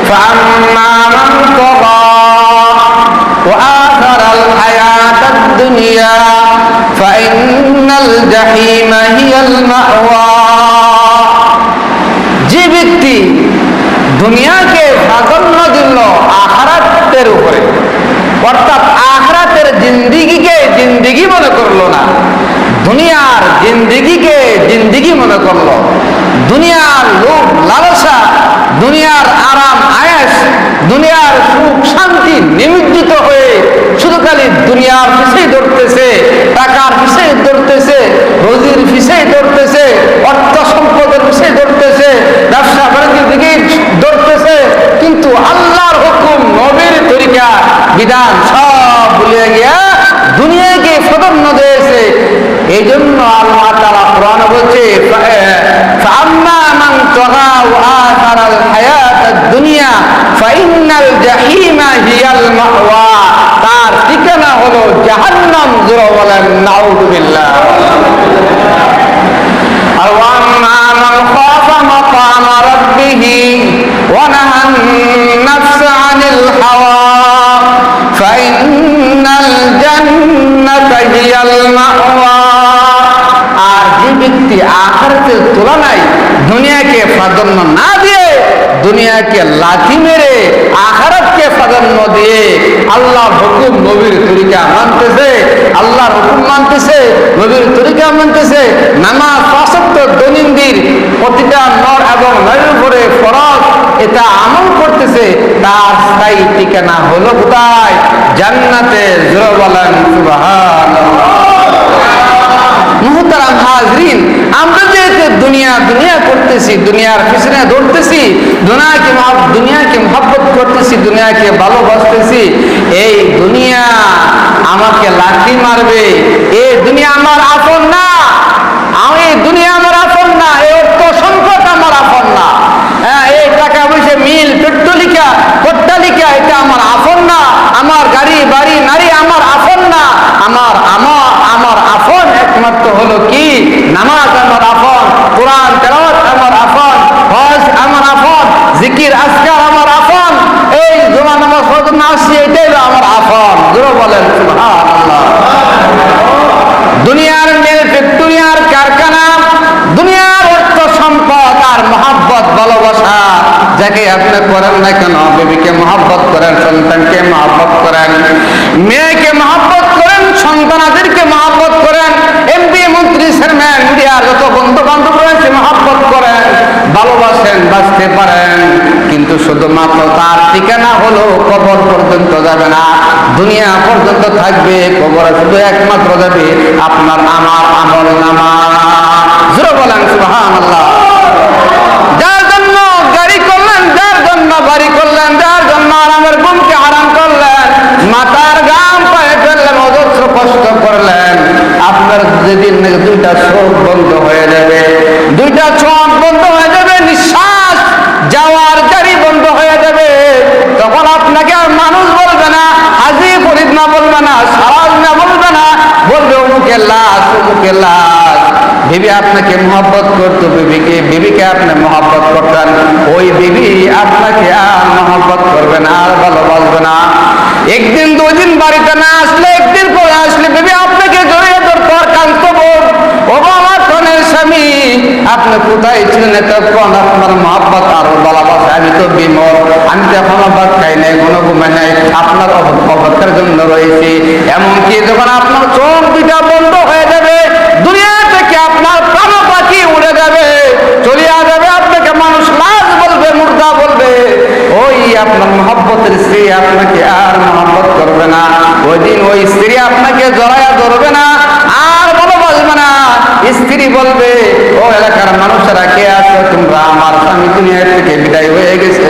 فأما من طغى وآثر الحياة الدنيا فإن الجحيم هي المأوى। যে ব্যক্তি দুনিয়াকে প্রাধান্য দিল আখিরাতের উপরে, অর্থাৎ আখিরাতের জিন্দেগিকে জিন্দেগি মনে করলো না, দুনিয়ার জিন্দেগিকে জিন্দেগি মনে করলো, দুনিয়ার লোভ লালসা, দুনিয়ার আরাম আয়েশ, দুনিয়ার সুখ শান্তি নিমজ্জিত হয়ে শুধু খালি দুনিয়ার পিছেই দৌড়তেছে, টাকার পিছেই দৌড়তেছে, রোজির পিছেই দৌড়তেছে, অর্থ সম্পদের পিছেই দৌড়তেছে, ব্যবসা বাণিজ্যের দিকে দৌড়তেছে, কিন্তু আল্লাহর হুকুম নবীর তরিকা বিধান সব ভুলে গিয়া দুনিয়াকে প্রাধান্য দিয়েছে। এই জন্য আল্লাহ তাআলা কোরআনে বলছে ফাআম্মা মান তাগা ওয়া আথারাল হায়াতাদ দুনিয়া ফাইন্নাল জাহিমা হিয়াল মাওয়া, তার ঠিকানা হলো জাহান্নাম। জোরে বলেন নাউযুবিল্লাহ। আর ওয়াম্মা মান খাফা মাকামা রাব্বিহি ওয়া নাহান নাফসা আনিল হাওয়া ফাইন্নাল জান্নাতা হিয়াল মাওয়া। আর যে ব্যক্তি আখিরাতের তুলনায় দুনিয়াকে প্রাধান্য না দিয়ে, দুনিয়াকে লাথি মেরে আখিরাতকে প্রাধান্য দিয়ে আল্লাহর হুকুম নবীর তরিকা মানতেছে, আল্লাহর হুকুম মানতেছে, নবীর তরিকা মানতেছে, নামাজ পাঁচ ওয়াক্ত দৈনন্দিন প্রতিটা নর এবং নারীর উপরে ফরজ এটা আমল করতেছে, তার স্থায়ী ঠিকানা হলো কোথায়? জান্নাতে। জোরে বলেন সুবহানাল্লাহ। মুহতারাম হাজরিন, আমরা যে দুনিয়া দুনিয়া করতেছি, দুনিয়ার পিছনে দৌড়তেছি, দুনিয়াকে মহব্বত করতেছি, দুনিয়াকে ভালোবাসতেছি, এই দুনিয়া আমাকে লাঠি মারবে, এই দুনিয়া আমার আপন না, এই দুনিয়া আমার আপন না, এই অর্থ সম্পদ আমার আপন না, এই টাকা পয়সা মিল পেট্রোলিকা পট্টালিকা এটা আমার আপন না, আমার গাড়ি বাড়ি নারী আমার আপন না, আমার আপন একমাত্র হলো কি? নামাজ আমার আপন, কোরআন তেলাওয়াত আমার আপন, হজ আমার আপন, জিকির আজকার আমার আপন, এই জুমা নামাজ ফরজ নামাজ এটাই আমার আপন। জোরে বলেন সুবহানাল্লাহ। দুনিয়ার মিল ফ্যাক্টরিয়ার কারখানা, দুনিয়ার অর্থ সম্পদ আর মহব্বত ভালোবাসা যাকে আপনি করেন না কেন, বিবিকে মহব্বত করেন, সন্তানকে মহব্বত করেন, মেয়েকে মহব্বত করেন, সন্তানাদেরকে মহব্বত করেন, এমপি মন্ত্রী চেয়ারম্যান মিডিয়ার যত বন্ধু বান্ধব রয়েছে মহব্বত করেন, ভালোবাসেন, বাঁচতে পারেন, কিন্তু শুধুমাত্র তার ঠিকানা হলো কবর পর্যন্ত যাবে না, দুনিয়া পর্যন্ত থাকবে, কবরে শুধু একমাত্র যাবে আপনার আমার আমল নামা। জোরে বলেন সুবহানাল্লাহ। যার জন্য গাড়ি করলেন, যার জন্য বাড়ি করলেন, যার জন্য আরামের ঘুমকে হারাম করলেন, মাথার ঘাম পায়ে ফেললেন, অজস্র কষ্ট করলেন, আপনার যেদিন দুইটা চোখ বন্ধ হয়ে যাবে, দুইটা চোখ বন্ধ হয়ে যাবে, নিঃশ্বাস যাওয়ার গাড়ি বন্ধ হয়ে যাবে, তখন আপনাকে আর মানুষ বলবে না, হাজি ফরিদ না বলবে না, সারাজ না বলবে না, বলবে অমুকের লাশ, অমুকের লাশ। বিবি আপনাকে মহব্বত করতো, বিবিকে আপনি মহব্বত করতেন, ওই বিবি আপনাকে আর মহব্বত করবে না, আর ভালোবাসবে না। একদিন দুদিন বাড়িতে না আসলে, একদিন পরে আসলে বিবি আপনাকে জড়িয়ে ধরতো আর কাঁদতো, ও আমার কনের স্বামী আপনি কোথায় ছিলেন এতক্ষণ, আপনার মহব্বত আর ভালোবাসা, আমি তো বিমল, আমি তো এখনো ভাত খাই নাই, কোনো ঘুমাই নাই, আপনার অবস্থার জন্য রয়েছে। এমনকি যখন আপনার চোখ দুইটা বন্ধ হয়ে যাবে, দুনিয়া থেকে আপনার প্রাণ পাখি উড়ে যাবে, চলিয়া যাবে, আপনাকে মানুষ লাশ বলবে, মুর্দা বলবে, ওই আপনার মহব্বতের স্ত্রী আপনাকে আর মহব্বত করবে না, ওই দিন ওই স্ত্রী আপনাকে জড়াইয়া ধরবে না, আর ভালোবাসবে না। স্ত্রী বলবে, ও এলাকার মানুষেরা কে আছো তোমরা, আমার স্বামী দুনিয়া থেকে বিদায় হয়ে গেছে,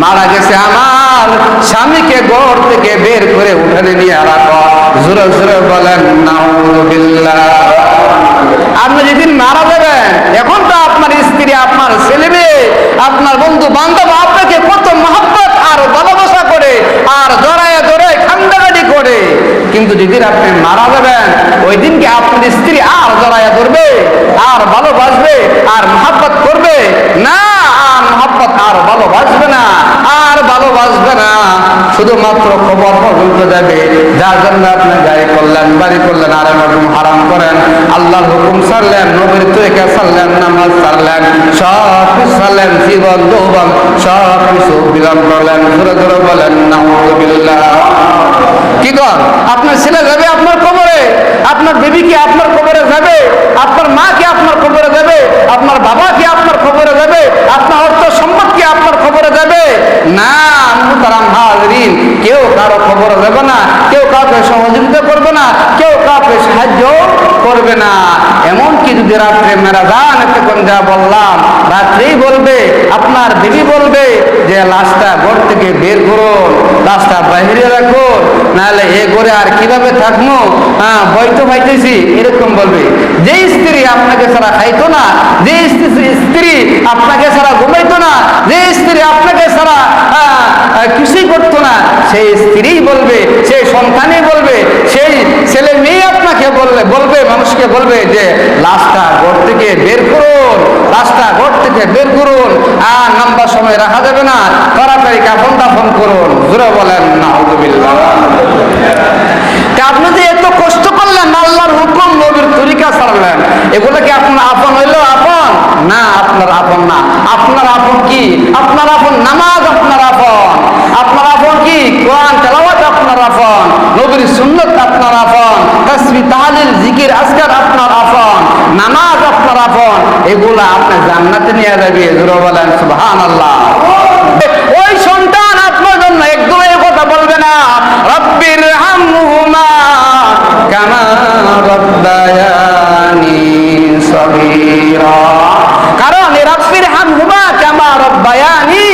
মারা গেছে, আমার স্বামীকে ঘর থেকে বের করে উঠানে নিয়ে রাখো। জোরে জোরে বলেন নাউযুবিল্লাহ। আপনি যেদিন মারা যাবেন, এখন তো আপনার স্ত্রী, আপনার ছেলে মেয়ে, আপনার বন্ধু বান্ধব আপনাকে কত মহব্বত আর ভালোবাসা করে, আর জড়ায় জড়ায় খান্দাগাড়ি করে, কিন্তু যেদিন আপনি মারা যাবেন, ওই দিনকে আপনার স্ত্রী আর জড়ায় ধরবে, আর ভালোবাসবে, আর মহব্বত করবে না, আর মহব্বত আর ভালোবাসবে না, আর না, শুধুমাত্র কবর পর্যন্ত যাবে। যার জন্য আপনি গাড়ি করলেন, বাড়ি করলেন, আরাম হারাম করেন, আল্লাহর হুকুম ছাড়লেন, নবীর তরিকা ছাড়লেন, নামাজ ছাড়লেন, সব কিছু ছাড়লেন, জীবন যৌবন সব কিছু বিলম্ব করলেন। ধরে ধরে বলেন নাউযুবিল্লাহ। কি কর, আপনার ছেলে যাবে আপনার কবরে, আপনার বিবি কি আপনার কবরে যাবে, আপনার মা কি আপনার কবরে যাবে, আপনার বাবা কি আপনার কবরে যাবে, আপনার অর্থ সম্পদ কি আপনার কবরে যাবে? না মুহতারাম হাজিরিন, কেউ কারো খবরে যাবে না, কেউ কাউকে সহযোগিতা করবে না, কেউ কাউকে সাহায্য করবে না। এমনকি যদি রাত্রে মেরাজান এতক্ষণ যা বললাম, রাত্রেই বলবে, আপনার বিবি বলবে যে লাশটা ঘর থেকে বের করুন, লাশটা বাইরে রাখুন, নাহলে এ ঘরে আর কিভাবে থাকবো, ভয় তো পাইতেছি, এরকম বলবে। যে স্ত্রী আপনাকে ছাড়া খাইতো না, যে স্ত্রী আপনাকে ছাড়া ঘুমাইতো না, যে স্ত্রী আপনাকে ছাড়া কিছুই করতো না, সেই স্ত্রী বলবে, সেই সন্তানই বলবে, সেই ছেলে মেয়ে আপনাকে বলবে মানুষকে বলবে যে লাশটা ঘর থেকে বের করুন, লাশটা ঘর থেকে বের করুন, আর লম্বা সময় রাখা যাবে না, তাড়াতাড়ি কাফন দাফন করুন। জোরে বলেন নাউযুবিল্লাহ। আপনি যে এত কষ্ট করলেন, আল্লাহর হুকুম নবীর তরিকা ছাড়লেন, এগুলো কি আপনার আপন হইল? আপন না, আপনার আপন না। আপনার আপন কি? আপনার আপন নামাজ, আপনার আপন। আপনার আপন কি? কোরআন তেলাওয়াত আপনার আপন, নবীর সুন্নাত আপনার আপন, তাসবিহ তাহলিল জিকির আজকার আপনার আপন, নামাজ আপনার আপন। এগুলো আপনি জান্নাতে নিয়ে যাবে। জোরে বলেন সুবহানাল্লাহ। ওই সন্তান আপনার জন্য একদম এই কথা বলবে না, রব্বির হামহুমা কামা রাব্বায়ানি সগীরা। কারণ রব্বির হামহুমা কামা রাব্বায়ানি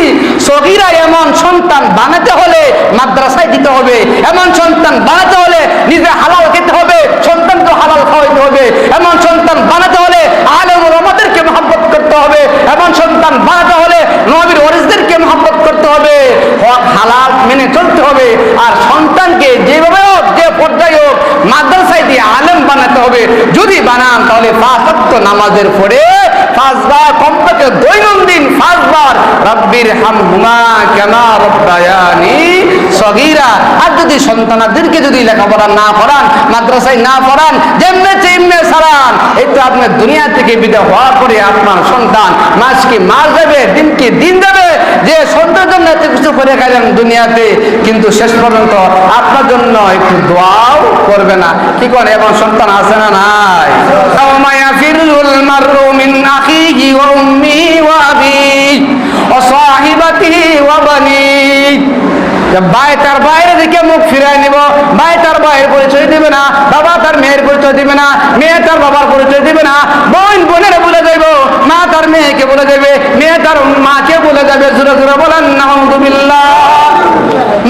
সগীরা এমন সন্তান বানাতে হলে মাদ্রাসায় দিতে হবে, এমন সন্তান বানাতে হলে নিজে হালাল খেতে হবে, সন্তানকে হালাল খাওয়াইতে হবে, এমন সন্তান বানাতে হলে আলেম ওলামাদেরকে মহব্বত করতে হবে, এমন সন্তান বানাতে হলে নবীর ওয়ারিসদেরকে মহব্বত করতে হবে, হক হালাল মেনে চলতে হবে। আর সন্তানকে যেভাবে হোক, যে পর্যায়ে হোক, মাদ্রাসায় দিয়ে আলেম বানাতে হবে। যদি বানান তাহলে 5 ওয়াক্ত নামাজের পরে 5 বার, কমপক্ষে দৈনন্দিন 5 বার রব্বির হামহুমা কামা রাব্বায়ানি সগীরা। আর যদি সন্তানদেরকে যদি লেখাপড়া না পড়ান, মাদ্রাসায় না পড়ান, যেমনে তেমনে ছাড়ান, এই তো আপনার দুনিয়া থেকে বিদায় হওয়ার পরে আপনার সন্তান মাস কি মাস যাবে, দিন কি দিন যাবে। যে সন্তানের জন্য এত কিছু করে গেলেন দুনিয়াতে, কিন্তু শেষ পর্যন্ত আপনার জন্য একটু দোয়াও করবে না। কি করে এমন সন্তান আছে না নাই? ইয়াউমা ইয়াফিরুল মারউ মিন আখিহি ওয়া উম্মিহি ওয়া আবিহি ওয়া সাহিবাতিহি ওয়া বানিহি। ভাই তার বাইরে দিকে মুখ ফিরাই নিব, ভাই তার ভাইয়ের পরিচয় দিবে না, বাবা তার মেয়ের পরিচয় দিবে না, মেয়ে তার বাবার পরিচয় দিবে না, বোন বোনের বলে যাইব, মা তার মেয়েকে বলে যাবে, মেয়ে তার মাকে বলে যাবে। জোরে জোরে বলেন নাউযুবিল্লাহ।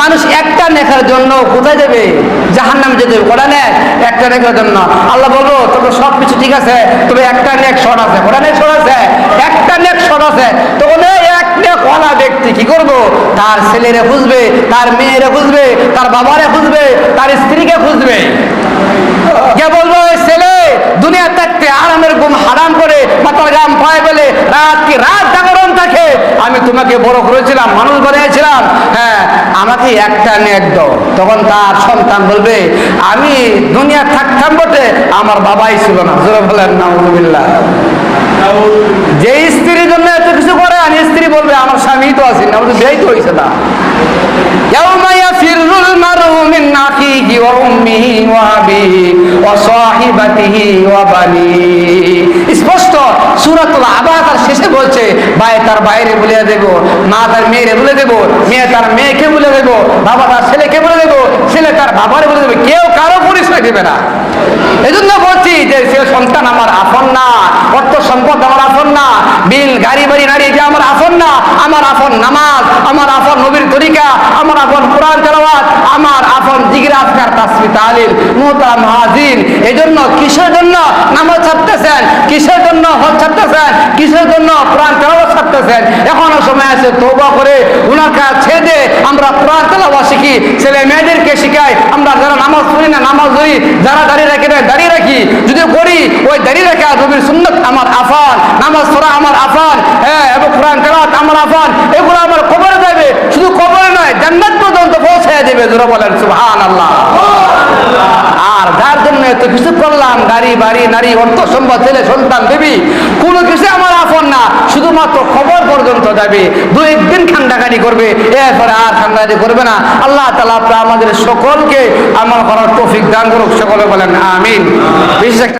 মানুষ একটা নেখার জন্য কোথায় যাবে? জাহান্নামে যেতে হবে। কোরআনে একটা নেখার জন্য আল্লাহ বলবো তবে সব কিছু ঠিক আছে, তবে একটা নেক শর্ট আছে। কোরআনে শর্ট আছে, একটা নেক শর্ট আছে। তখন এক নেক ওয়ালা ব্যক্তি কি করবো? তার ছেলেরে খুঁজবে, তার মেয়েরে খুঁজবে, তার বাবারে খুঁজবে, তার স্ত্রীকে খুঁজবে। কে বলবো? ওই ছেলে দুনিয়া থাকতে আরামের ঘুম হারাম করে মাথার গাম পায়ে বলে রাত কি রাত জাগরণ থাকে, আমি তোমাকে বড় করেছিলাম, মানুষ বানিয়েছিলাম, হ্যাঁ আমাকে একটা নেক দাও। তখন তার সন্তান বলবে আমি দুনিয়া থাকতাম বটে, আমার বাবাই ছিল না। জোরে বলেন নাউযুবিল্লাহ। যে স্ত্রীর জন্য এত কিছু করে, আর স্ত্রী বলবে আমার স্বামী তো আছে না, বিয়েই তো হয়েছে না। ইয়াউমা ইয়াফিরুল মারউ মিন আখিহি ওয়া উম্মিহি ওয়া আবিহি ওয়া সাহিবাতিহি ওয়া বানিহি। স্পষ্ট সূরাতুল আবাসার শেষে বলছে ভাই তার বাইরে বলে দেব, মা তার মেয়েরে বলে দেব, মেয়ে তার মেয়েকে বলে দেব, বাবা তার ছেলেকে বলে দেব, ছেলে তার বাবারে বলে দেবে, কেউ কারো পরিচয় দেবে না। এই জন্য বলছি যে সে সন্তান আমার আপন না, অর্থ সম্পদ আমার আপন না, বিল গাড়ি বাড়ি নারী যে আমার আপন না। আমার আপন নামাজ, আমার আপন নবীর তরিকা, আমার আপন কোরআন তেলাওয়াত, আমার আপন জিকির আজকার তাসবিহ তাহলিল। মুহতারাম হাজির, এই জন্য কিসের জন্য নামাজ ছাড়তেছেন, কিসের জন্য হজ ছাড়তেছেন, কিসের জন্য কোরআন তেলাওয়াত ছাড়তেছেন? এখনো সময় আছে তওবা করে গুনাহ কাজ ছেড়ে আমরা কোরআন তেলাওয়াত শিখি, ছেলে মেয়েদেরকে শিখাই। আমরা যারা নামাজ পড়ি না নামাজ পড়ি, যারা দাঁড়িয়ে রাখি না দাঁড়িয়ে রাখি, যদি করি ওই দাঁড়িয়ে রাখা নবীর সুন্নাত আমার আফান, নামাজ পড়া আমার আফান, হ্যাঁ এবং কোরআন তেলাওয়াত আমার আফান। এগুলো আমার কবরে যাবে, শুধু কবরে নয় জান্নাত গাড়ি বাড়ি নারী অর্থ সম্পদ ছেলে সন্তান বিবি কোনো কিছু আমার আপন না, শুধুমাত্র খবর পর্যন্ত যাবে, দু একদিন খান্ডাখানি করবে, এরপরে আর খান্ডাখানি করবে না। আল্লাহ তাআলা আমাদের সকলকে আমল করার তৌফিক দান করুক, সকলে বলেন আমিন। বিশেষ